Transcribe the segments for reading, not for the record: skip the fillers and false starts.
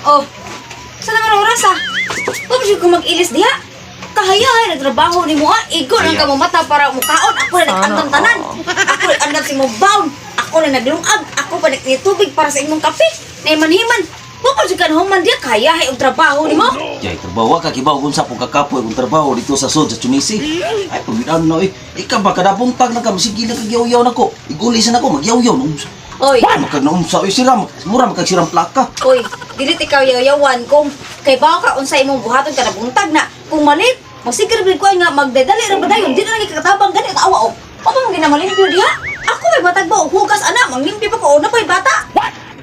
Oh, sa naman oras ah. Huwag ko mag-ilis diha. Kahayahay na trabaho ni mo ah. Igo lang ka mo mata para mukaon. Ako na nag-andam tanan. Ako nag-andam sa imong bound. Ako na naglungag. Ako pa nagtitubig para sa imong kape. Na imanhiman. Huwag ka na human diha. Kahayahay ang trabaho ni mo. Jay, trabaho ka, kibaw kung sa pong kakapoy kung trabaho dito sa Sod, sa Tunisi. Ay, pagbinan na eh. Ikaw ba, kadabuntag na ka, masigi na kagyaw-yaw na ko. Igulisan ako, magyaw-yaw. Oy. Wala, magkagnaunsa. Uy, siram. Mura, magkagsiram plaka. Uy, dilit ikaw yayawan kung kay baka ka unsay imong buhaton ka na buntag na. Kung malit, magsigir ko ay nga magdadali ra badayon. Di na lagi kakatabang gani kaawa o. O ba mo ginamalimpyo diha? Ako may batag ba og hugas ana, manglimpyo pa ko na pa'y bata.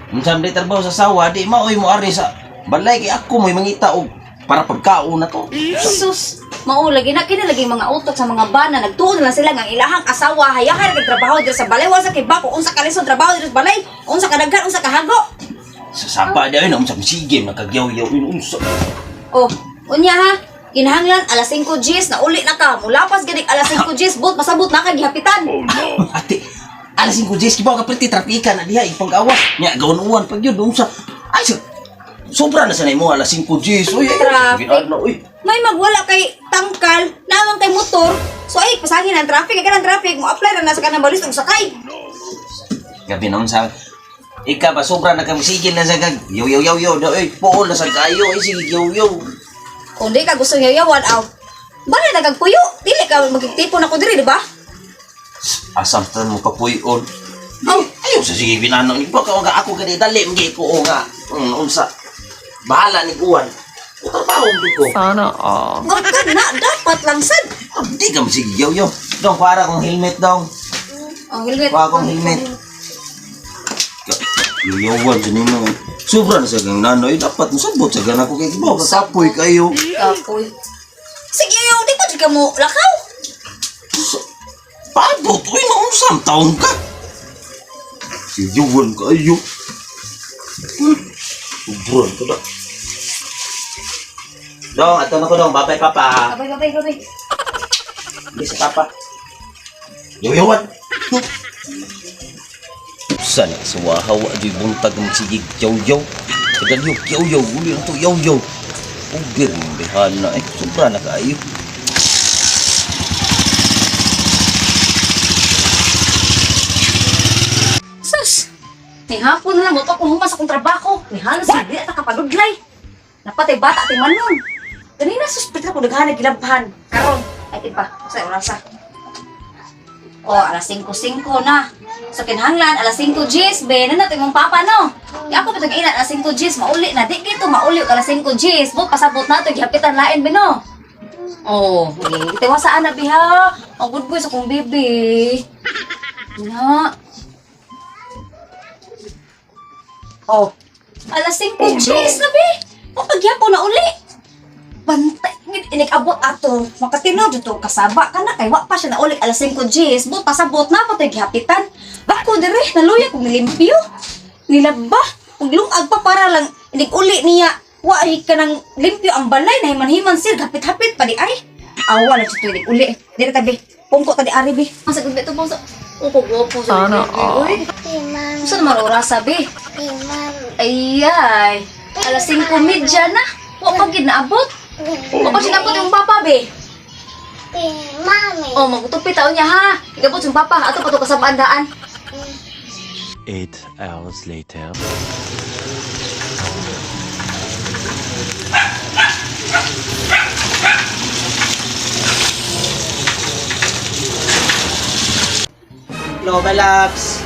Unsam di trabaho sa sawa, di maoy mo ari sa balay kay ako may mangita og para pagkaon na to. Jesus, maulagi na kinalagi mga utok sa mga bana nagtuon na lang sila nga ilahang asawa hayahay nagtrabaho diri sa balay wala sa kay bako unsa ka lisod trabaho diri sa balay, unsa ka daghan unsa ka hago. Sa sapa di ay na unsam sige nakagyaw-yaw unsa. Oh, unya ha. Kinahanglan alas 5 Gs na uli na ka. Mulapas gani alas 5 Gs bot masabot na ka gihapitan. Ate, alas 5 Gs kibaw ka perti trapika na diha ipang-awas. Nya gawon-uwan pag yun unsa. Ay sobra na sanay mo alas 5 Gs. Uy, Traffic. ginadna uy. May magwala kay tangkal, naman kay motor. So ay pasangin ang traffic, kay kanang traffic mo apply ra na sa kanang balis ug sakay. Gabi naman sa ika ba sobra na kang sigil na sa kag yaw da oy pool na sa kayo ay sige yaw. Kung di ka gusto yayawan aw. Bali na kag puyo, dili ka magtipon ako diri, di ba? Asam tan mo kapuyon. Oh. Ayaw sa sige binanong ni ka nga ako gani dali mgi ko nga. Unsa. Bahala ni kuwan. Trabaho ko. Sana all. Wag ka na, dapat lang sad. Di ka sige yaw. Dong para kong helmet dong. Ang helmet. Wa akong helmet. Yawan sa nimo. Sobra na sa kang nanoy dapat musabot sa gana ko kay kibaw kapoy kayo. Kapoy. Sige, yo, di pa di ka mo lakaw. Padot, uy, naungsam taon ka. Yawan kayo. Sobra ka na. Dong, ato na ko dong, babay papa. Gabay. Hindi sa papa. Yawan. Sana suwahaw adoy buntag ng sigig yaw-yaw. Kadalyo yaw-yaw, uli lang to yaw-yaw. Ubir ng bihana eh, sobra na kaayo. Sus! Ni hapon na lang mo to kung humas akong trabaho. Ni halos hindi at kapagudlay. Napatay bata at manon. Ganina suspitra ko naghanag gilabhan. Karon, ay tipa, sa orasa. O, alas 5:05 na. So, kinahanglan, alas 5 Gs, be, na natin mong papa, no? Di ako patag ina, alas 5 Gs, mauli na. Di dito, mauli, alas 5 Gs. Bot, pasabot na ito, gihapitan lain, be, no? Oh, okay. Itiwa saan na, be, ha? Ang good boy sa kong baby. Na. Oh, alas 5 Gs na, be. Papagyapon na uli. Bantay, inig-abot ato. Makatinaw dito, kasaba ka na. Kay wa pa siya na ulit alas 5 Gs. Bot, pasabot na, patay gihapitan. Ako dire, naluya kong nilimpyo. Nilaba. Kung lungag pa para lang, inig-uli niya. Wa ka nang limpyo ang balay na himan-himan sir. Hapit-hapit pa di ay. Awa na siya inig-uli. Dire tabi, pungko ta di ari bi. Masa gabit ito po sa... Upo-upo sa Sana all. Saan naman oras sabi? Ayay. Alas 5:30 na. Wa pa gid naabot. Wa pa sinabot yung papa be. Mami. Oh, magtupi taon niya ha. Igabot yung papa. Ato pa to kasabaan daan. 8 hours later. Hello, my loves.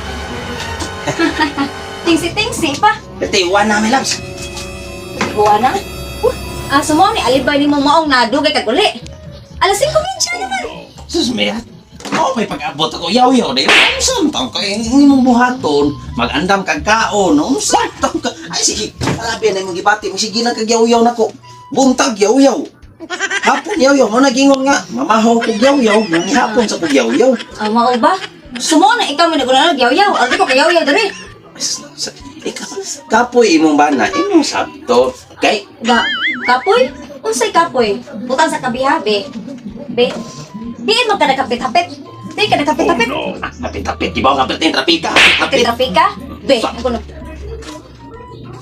Tingsi-tingsi pa. Betiwan na, my loves. Buwan na. Sumo ni alibay ni mo maong nadugay kag uli. Alas 5:30 naman. Sus, Mia. Oh, may pag-abot ako. Yaw-yaw na yun. Unsan taong ka. Hindi mong buhaton. Mag-andam kag kaon. Unsan taong ka. Ay, sige. Alabi na yung gibati. Sige na kag yaw-yaw na ko. Buntag yaw-yaw. Hapon yaw-yaw. Mo nagingon nga. Mamahaw kog yaw-yaw. Nang hapon sa kog yaw-yaw. Mao ba? Sumo na ikaw man nagunan yaw-yaw. Aldi ko kay yaw-yaw diri. Ikaw, kapoy imong bana. Imong sabto. Kay, Kapoy? Unsay kapoy? Butang sa kabiha be. Be. Diin mo ka nakapit-hapit. Di ka nakapit-hapit. napit-tapit. Di ba ang kapit yung trapika? Napit. Trafika? Be, ako na.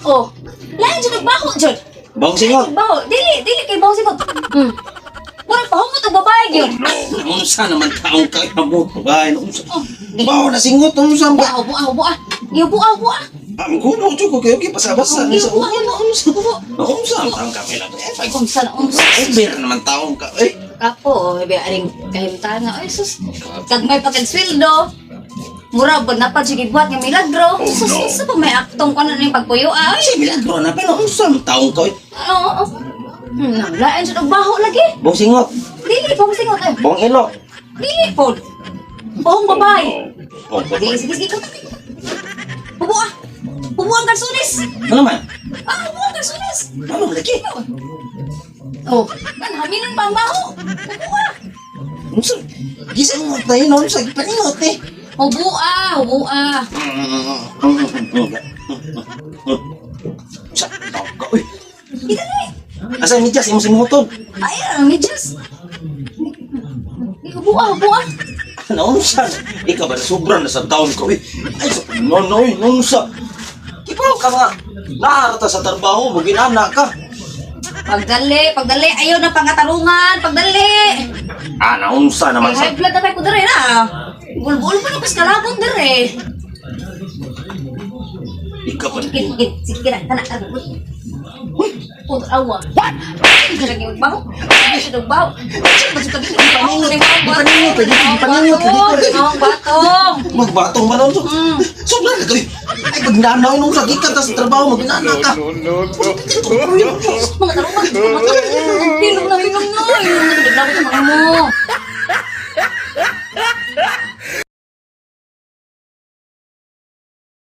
Oh, Lain jud baho jud. Bawang singot. Baho, dili kay baho sigot. Murag pahumot ang babae gyud. Unsa naman taong kay mo bahay unsa. Bawo na singot unsa ba? Buah. Yo buah. Ang gubo jud ko kayo pasabasa ni sa Buah, unsa. buah. Unsa ang taong kami lang. Unsa na unsa. Ber naman taong ka. Ako, biya aring kahimtahan nga, ay sus, kag may patid sweldo, mura ba napad sige buhat nga milagro, sus, sa pa may aktong ko na yung pagpuyo, ay, Si milagro na pero unsa ang taong ka? oo, lain siya baho lagi, Bawang singot. dili po singot eh, Bawang ilo. dili po, buhong babae, Oh, sige, bubuang kalsunis, ano man? bubuang kalsunis, Ano lagi? oh, haminan pa ang baho, bubuang, Unsa? Gisingot na yun, unsa? Paningot eh. hubuang, Sa taong ka, uy. idali, Asa yung medyas, imo si Mutod. ay, medyas, hubuang, Ano, unsa? Ikaw ba, sobrang na sa taon ko, uy. Ay, sa panonoy, unsa? Ikaw ka nga, naharata sa trabaho mo, ginana ka. pagdali, ayaw na pangatarungan, pagdali. Unsa naman High blood na tayo ko dire na. Bulbul pa na pas kalabon dire. Ikaw ba, Sige na, tanak. Put awa. What? Hindi lagi magbaho. Hindi siya nagbaho. Batong. magbatong ba nun? Sobrang ka, uy. Ay, pag nanaw nung kagikan ta sa trabaho mo, ginana ka. Mga tarungan. Hinom na. Hinom na. Hinom na. Hinom na.